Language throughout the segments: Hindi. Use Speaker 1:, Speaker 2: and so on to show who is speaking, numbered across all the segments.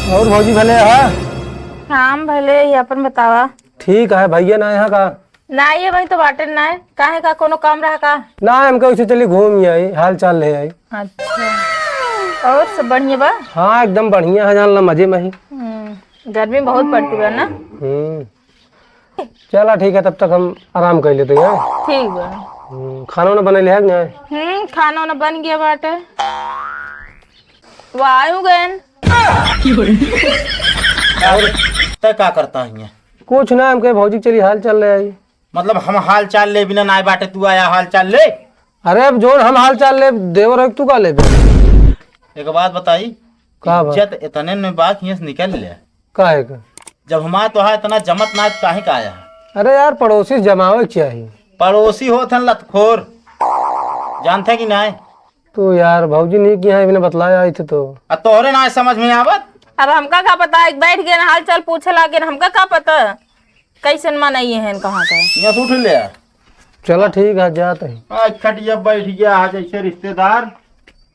Speaker 1: और भौजी भले है?
Speaker 2: हाँ भले ही अपन बतावा।
Speaker 1: ठीक है भैया ना यहाँ का
Speaker 2: ना ये भाई तो बाटे ना है काहे का कोनो काम रहा का
Speaker 1: ना हमको उसे चली घूम आई हाल चाल ले आई।
Speaker 2: अच्छा और सब बढ़िया बा?
Speaker 1: हाँ एकदम बढ़िया है जानला मजे में ही।
Speaker 2: गर्मी बहुत पड़ती है ना।
Speaker 1: चला ठीक है तब तक हम आराम कर लेते हैं।
Speaker 2: ठीक बा।
Speaker 1: खाना वाना बना लिया है नहीं?
Speaker 2: खाना वाना बन गया बाटे। वो आयु गए
Speaker 3: तय क्या करता है?
Speaker 1: कुछ ना हमके भौजी चली हाल चल ले आई।
Speaker 3: मतलब हम हाल चाल ले बिना ना बाटे तू आया हाल चाल ले।
Speaker 1: अरे अब जो हम हाल चाल ले देवर है तू का ले
Speaker 3: एक बात बताई
Speaker 1: का
Speaker 3: इज्जत इतने में बात यहाँ से निकल ले
Speaker 1: काहे का
Speaker 3: जब हमारा तो इतना जमत ना काहे का आया है?
Speaker 1: अरे यार पड़ोसी जमावे चाहिए।
Speaker 3: पड़ोसी हो थे लतखोर जानते कि नहीं?
Speaker 1: तो यार भौजी नहीं किया इन्हें बतलाया आई थे तो
Speaker 3: तोहरे ना समझ में आवत।
Speaker 2: अब हमका क्या पता एक बैठ गए हाल चाल पूछे लागे हमका क्या पता कैसे मनाइए हैं कहाँ का
Speaker 3: यहाँ से उठ ले
Speaker 1: चला ठीक है जाते हैं।
Speaker 3: खटिया बैठ गया आज ऐसे रिश्तेदार।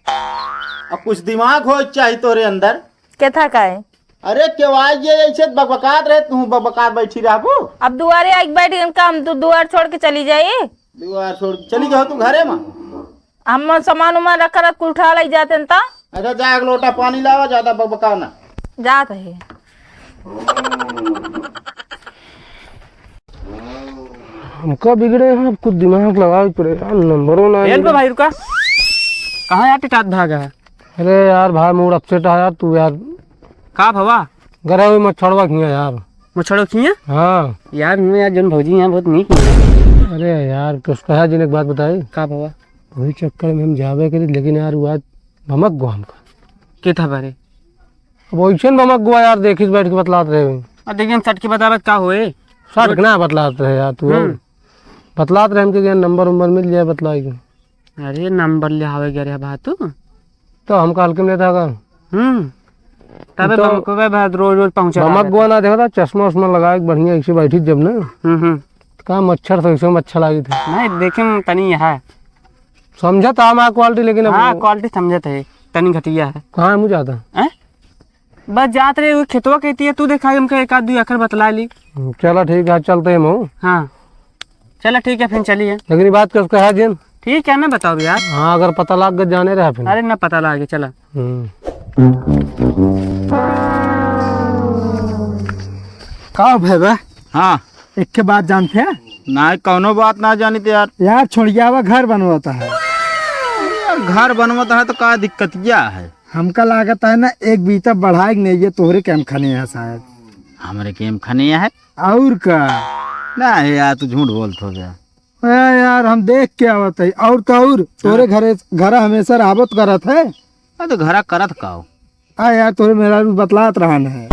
Speaker 3: अब कुछ दिमाग हो चाहिए तोरे अंदर
Speaker 2: क्या था का है?
Speaker 3: अरे क्यों ये ऐसे बकबकात रहे तू बकबकात बैठी रहबू।
Speaker 2: अब दुआरे आके बैठ गए का हम तो दुआर छोड़ के चली जाइए।
Speaker 3: दुआर छोड़ चली गयो तू घरे में?
Speaker 2: हम सामान उमान रख कर उठा ले जाते हैं ता।
Speaker 3: अच्छा जा एक लोटा पानी लावा ज्यादा बकबकाओ ना।
Speaker 2: जात है
Speaker 1: हमका बिगड़े हैं कुछ दिमाग लगाओ पड़ेगा नंबरों ना
Speaker 4: पे भाई रुका कहाँ यार टिटात भागा है?
Speaker 1: अरे यार भाई मूड अपसेट है यार तू यार
Speaker 4: का भवा
Speaker 1: गरा हुई मच्छरवा खिया यार
Speaker 4: मछड़ो खिया
Speaker 1: हाँ
Speaker 4: यार मैं यार जन भौजी यहाँ बहुत नहीं
Speaker 1: अरे यार तो कहा जी ने एक बात बताई
Speaker 4: का भवा
Speaker 1: वही चक्कर में हम जावे के लेकिन यार वो आज भमक गो हमका
Speaker 4: के था बारे
Speaker 1: अब वैसे भमक गो यार देखिस बैठ के बतलाते रहे
Speaker 4: और देखिए सट के बतावत का होए
Speaker 1: सट ना बतलाते रहे यार तू बतलाते रहे हमके नंबर उम्बर मिल जाए बतलाएगी।
Speaker 4: अरे नंबर ले आवे गया रे बात
Speaker 1: तो हमका हल्के में था का
Speaker 4: तबे
Speaker 1: तो
Speaker 4: हमको बात रोज रोज पहुंचा
Speaker 1: भमक गो ना देखा था चश्मा उश्मा लगा के बढ़िया ऐसे बैठी जब ना का मच्छर तो ऐसे में अच्छा लगी थी
Speaker 4: नहीं देखे में तनी है
Speaker 1: समझा था हमारा क्वालिटी लेकिन
Speaker 4: हाँ क्वालिटी समझत है तनी घटिया है।
Speaker 1: कहाँ मुझे आता
Speaker 4: बस जात रहे वो खेतवा कहती है तू देखा हमको एक आध दो अखर बतला ली।
Speaker 1: चला ठीक है चलते हैं हम।
Speaker 4: हाँ चला ठीक है फिर चलिए।
Speaker 1: लेकिन बात कर कहा जिन
Speaker 4: ठीक है ना बताओ यार।
Speaker 1: हाँ अगर पता लग गया जाने रहा फिर।
Speaker 4: अरे ना पता लगे चला।
Speaker 5: का भैया
Speaker 3: हाँ
Speaker 5: एक के बात जानते हैं
Speaker 3: ना कौनो बात ना जानी तो
Speaker 5: यार छोड़िया हुआ घर बनवाता है
Speaker 3: घर बनवाता है तो का दिक्कत क्या है?
Speaker 5: हमका लागत है ना एक बीता बढ़ाए नहीं ये तोहरे कैम खाने है शायद
Speaker 3: हमारे केम खाने है
Speaker 5: और का
Speaker 3: ना यार तू झूठ बोलत हो गया
Speaker 5: यार हम देख के आवत है और का और तोरे घर हमेशा रावत करत है
Speaker 3: तो घरा करत का
Speaker 5: यार तोरे मेरा भी बतलात रहन है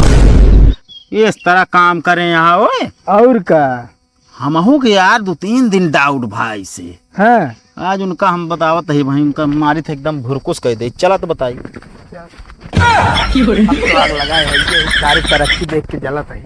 Speaker 3: इस तरह काम करे यहाँ ओए
Speaker 5: और का
Speaker 3: हमहू के यार 2-3 दिन डाउट भाई से
Speaker 5: है
Speaker 3: आज उनका हम बतावत है भाई उनका मारी थे एकदम भुरकुस कह दे चला तो बताइए
Speaker 5: सारी तरक्की देख के जलत है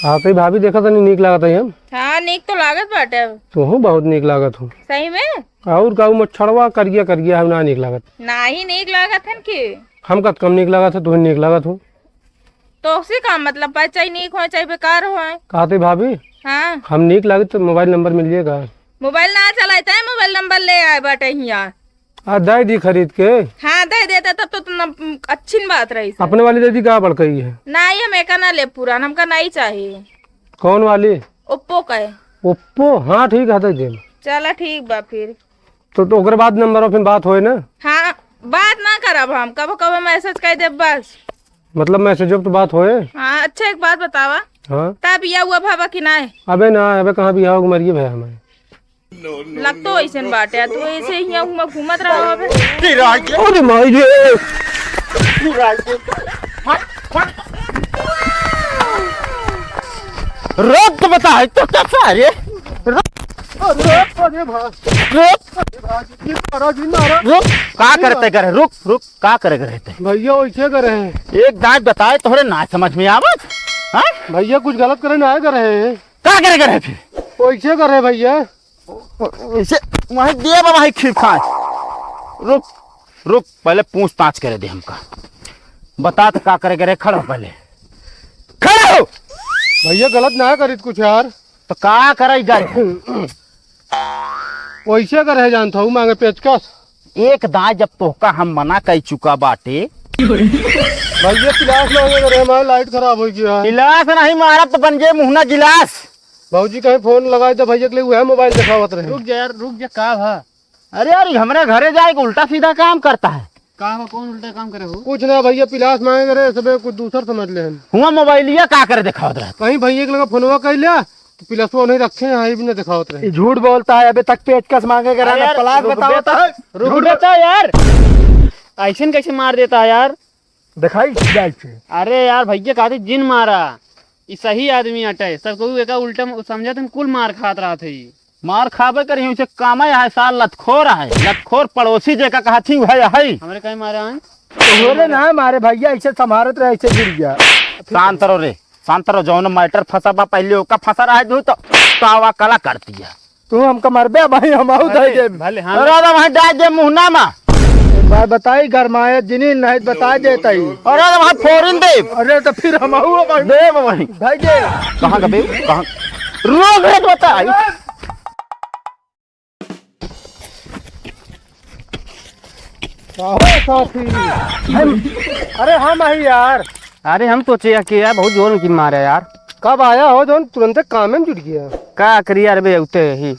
Speaker 1: कहा तो भाभी देखा था नहीं नीक लागत है हम।
Speaker 2: हाँ नीक तो लागत बाटे
Speaker 1: तो हूँ बहुत नीक लागत हूँ
Speaker 2: सही में।
Speaker 1: और का मच्छरवा करिया हम ना नीक लागत
Speaker 2: ना ही नीक लागत है कि
Speaker 1: हम कत कम नीक लागत है तू नीक लागत हूँ
Speaker 2: तो उसी का मतलब चाहे नीक हो चाहे बेकार हो।
Speaker 1: कहते भाभी
Speaker 2: हाँ
Speaker 1: हम नीक लागत तो मोबाइल नंबर मिल जाएगा।
Speaker 2: मोबाइल ना चलाता है मोबाइल नंबर ले आए बाटे यहाँ
Speaker 1: दे दी खरीद के।
Speaker 2: हाँ दे देता तब तो अच्छी बात रही सर।
Speaker 1: अपने वाली दे दी कहाँ बड़कई है
Speaker 2: ना ही हम एक ना ले पूरा हमका नहीं चाहिए।
Speaker 1: कौन वाली?
Speaker 2: ओप्पो का है।
Speaker 1: ओप्पो हाँ ठीक है दे दे।
Speaker 2: चला ठीक बा फिर
Speaker 1: तो ओकर बाद नंबर फिर बात होए ना।
Speaker 2: हाँ बात ना करब हम कब कब मैसेज कर दे बस
Speaker 1: मतलब मैसेज तो बात होए।
Speaker 2: हाँ अच्छा एक बात बतावा
Speaker 1: हाँ
Speaker 2: तब यह हुआ भावा कि ना है?
Speaker 1: अबे ना अबे कहाँ भी आओगे मरिए भाई हमारे
Speaker 2: लग तो ऐसे बाटे तू ऐसे ही घूमत रहा अबे।
Speaker 1: अरे माई रे
Speaker 3: रोक तो बता है तो कैसा है का करते करे रुक रुक का करे रहते
Speaker 1: भैया वैसे करे हैं
Speaker 3: एक दांत बताए तोहरे ना समझ में आवत
Speaker 1: भैया कुछ गलत करे ना करे हैं
Speaker 3: का करे करे फिर
Speaker 1: वैसे करे भैया
Speaker 3: वैसे वही दे बाबा खीर खा रुक रुक पहले पूछताछ करे दे हमका। बता तो का करे करे, खड़ा हो पहले, खड़ा हो।
Speaker 1: भैया गलत ना करित कुछ यार,
Speaker 3: तो का करे जा
Speaker 1: वैसे करे जानता हूँ मांगे पेचकस।
Speaker 3: एक दांत जब तोहका हम मना कर चुका बाटे।
Speaker 1: भैया गिलास मांगे करे, हमारी लाइट खराब हो गई है।
Speaker 3: गिलास नहीं मारा तो बन जाए मुहना गिलास।
Speaker 1: भाजी कहीं फोन लगाए तो भैया के लिए वह मोबाइल दिखावत रहे।
Speaker 3: रुक जा यार, रुक जा, का भा? अरे यार हमारे घरे जाए उल्टा सीधा काम करता है।
Speaker 4: का कौन उल्टा काम करे हो?
Speaker 1: कुछ ना भैया पिलास मांगे करे, सब कुछ दूसर समझ ले।
Speaker 3: हुआ मोबाइलिया का करे दिखावत रहे।
Speaker 1: कहीं भैया के लगा फोनवा कर लिया तो पिलासवा नहीं रखे हैं, भी ना दिखावत रहे।
Speaker 5: झूठ बोलता है, अभी तक पेचकस मांगे करे ना पलाश बताओ।
Speaker 4: रुक बेटा यार, ऐसे कैसे मार देता है यार?
Speaker 5: दिखाई जाए छे।
Speaker 4: अरे यार भैया कहते जिन मारा, ये सही आदमी अटे, सब को एका उल्टा समझा तुम कुल मार खात रहा थे।
Speaker 3: मार खाबे करी उसे काम है साल लतखोर है, लतखोर पड़ोसी जे का कहती है।
Speaker 4: हमारे कहीं मारा है
Speaker 5: बोले ना मारे भैया, ऐसे संभारत रहे, ऐसे गिर गया।
Speaker 3: शांत रहो रे, शांत रहो। जौन मैटर फंसा बा पहले ओका फंसा रहा है तो कावा कला करती है।
Speaker 5: तू हमका मरबे भाई, हम आउ दे दे।
Speaker 4: भले हाँ
Speaker 3: अरे वहां डाल दे मुहना में।
Speaker 5: बात बताई गरमाए जिनी नहीं बता देता ही।
Speaker 3: अरे वहां फोरन दे।
Speaker 5: अरे तो फिर हम आउ
Speaker 3: दे वहीं
Speaker 5: भाई दे।
Speaker 3: कहां का बे, कहां रोग है बता।
Speaker 1: साथी अरे हम आई यार।
Speaker 4: अरे हम सोचे कि यार बहुत जोर की मारे यार।
Speaker 1: कब आया हो जो तुरंत काम में जुट गया?
Speaker 4: का करी यार बे उते ही।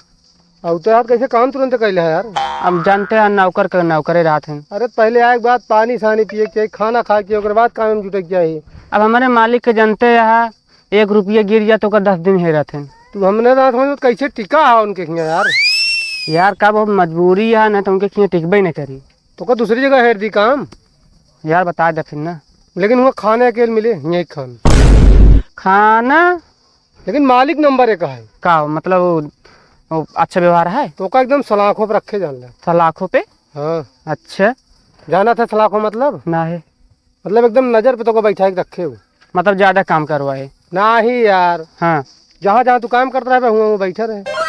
Speaker 1: अब तो यार कैसे काम तुरंत कर लिया यार?
Speaker 4: अब जानते हैं नौकर के नौकरे रात हैं।
Speaker 1: अरे पहले आए के बाद पानी सानी पिए के, खाना खा के, ओकर बाद काम में जुट गया ही।
Speaker 4: अब हमारे मालिक के जानते यहाँ 1 रुपया गिर गया तो 10 दिन है रहते हैं।
Speaker 1: तू हमने ना समझ कैसे टिका है उनके खिया यार।
Speaker 4: यार का बहुत मजबूरी है ना, तो उनके खिया टिकबे नहीं करी।
Speaker 1: तो का दूसरी जगह हेर दी काम?
Speaker 4: यार बता दे फिर ना।
Speaker 1: लेकिन वो खाने अकेले मिले यही खान
Speaker 4: खाना,
Speaker 1: लेकिन मालिक नंबर 1 है।
Speaker 4: का मतलब वो अच्छा व्यवहार है
Speaker 1: तो का एकदम सलाखों पे रखे जान ले।
Speaker 4: सलाखों पे?
Speaker 1: हाँ
Speaker 4: अच्छा
Speaker 1: जाना था सलाखों मतलब?
Speaker 4: ना है,
Speaker 1: मतलब एकदम नजर पे तो को बैठा के रखे हो
Speaker 4: मतलब ज्यादा काम करवाए
Speaker 1: ना ही यार।
Speaker 4: हाँ
Speaker 1: जहाँ जहाँ तू काम करता रहे वो बैठा रहे।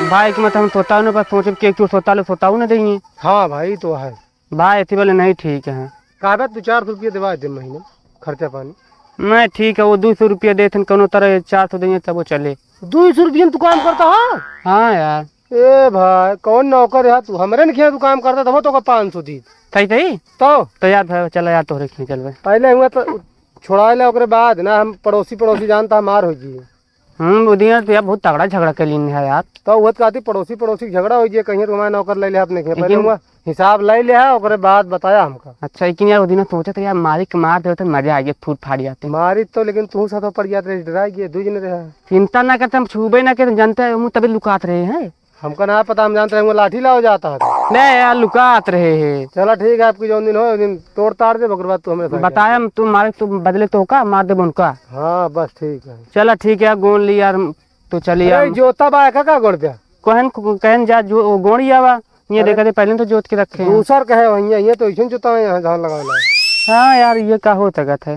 Speaker 4: भाई कि मतलब हम सोता हूँ बस सोचे कि क्यों सोता हूँ ना देंगे।
Speaker 1: हाँ भाई तो है
Speaker 4: भाई इतनी बोले नहीं ठीक है।
Speaker 1: कहा तू 400 रुपये दिवा दे महीने खर्चा पानी।
Speaker 4: नहीं ठीक है, वो 200 रुपया देते कोनो तरह 400 देंगे तब वो चले।
Speaker 1: 200 रुपये में तू काम करता है?
Speaker 4: हाँ यार।
Speaker 1: ए भाई कौन नौकर है तू? हमारे नहीं तू काम करता था वो तो 500 दी
Speaker 4: थी तो यार भाई चला यार तोहरे खींच चल भाई।
Speaker 1: पहले हुआ तो छोड़ा ले, ओकरे बाद ना हम पड़ोसी जानता मार हो जी।
Speaker 4: वो दिन तो यार बहुत तगड़ा झगड़ा कर ली है यार।
Speaker 1: तो वो कहती पड़ोसी झगड़ा हो जाए कहीं तुम्हारे नौकर ले ले अपने के। पहले हुआ हिसाब ले ले है, ओकरे बाद बताया हमका।
Speaker 4: अच्छा लेकिन यार वो दिन सोचा था यार मालिक मार दे तो मजा आ गया, फूट फाड़ जाते।
Speaker 1: मारी तो लेकिन तू साथ पड़ जाते डरा गए, 2 जने रहे।
Speaker 4: चिंता ना करते, हम छूबे ना करते, जानते हैं तभी लुकात रहे हैं।
Speaker 1: हमका ना पता, हम जानते हैं लाठी लाओ जाता है।
Speaker 4: नहीं यार लुकात रहे हैं।
Speaker 1: चला ठीक है, आपकी जो दिन हो दिन तोड़ ताड़ दे, ओकरे बाद तू हमें
Speaker 4: बताया तुम मालिक तुम बदले तो का मार दे उनका।
Speaker 1: हाँ बस ठीक है।
Speaker 4: चला ठीक है गोन ली यार तो चली यार।
Speaker 1: जोता बा का गोड़ पे
Speaker 4: कहन जा जो गोड़ी आवा ये देखा थे पहले तो जोत के रखे हैं।
Speaker 1: दूसर कहे वहीं ये तो ऐसे जोता है यहाँ धान लगा।
Speaker 4: हाँ यार ये का हो सकत है।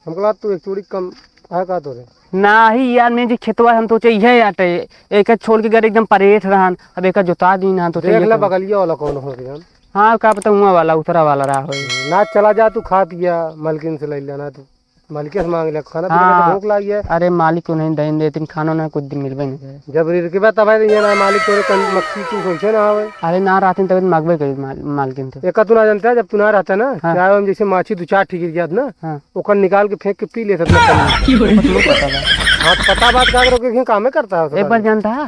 Speaker 1: हमको बात तू 1 चूड़ी कम है का तो रे
Speaker 4: ना ही यार मैं जो खेतवा हम तो चाहिए आटे एक छोड़ के घर एकदम परेठ रहन, अब एक जोता दी ना तो
Speaker 1: देख ले बगलिया वाला कौन हो गया।
Speaker 4: हाँ का पता हुआ वाला उतरा वाला रहा हो
Speaker 1: ना। चला जा तू खा पिया मलकिन से ले लेना, तू मालिक से मांग ले खाना पीना तो भूख लगी है।
Speaker 4: अरे मालिक को नहीं दें देते खाना ना कुछ दिन मिलबे नहीं।
Speaker 1: जब के बाद तब ये ना मालिक तोरे मक्खी तू सोचे ना आवे।
Speaker 4: अरे ना रहते तब मांगबे करी मालकिन से।
Speaker 1: एक तू ना जानता है जब तू ना रहता ना क्या हम जैसे माछी 2-4 ठीक गिर जात ना।
Speaker 4: हाँ।
Speaker 1: ओकर निकाल के फेंक के पी लेता था। हाँ तो पता बात का करो काम में करता है।
Speaker 4: एक बार जानता है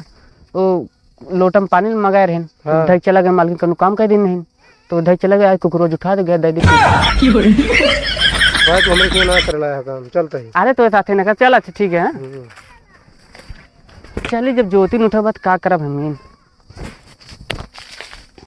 Speaker 4: वो लोटम पानी में मंगाए रहे
Speaker 1: हाँ।
Speaker 4: उधर चला गया मालकिन का काम कर दिन नहीं तो उधर चला गया कुकरोज उठा दे गया दे दी।
Speaker 1: भाई तो हमें क्यों ना कर रहा है काम चलता ही।
Speaker 4: अरे तो साथे ना कर चल अच्छा ठीक है। चलिए जब ज्योति उठा बात का करब हम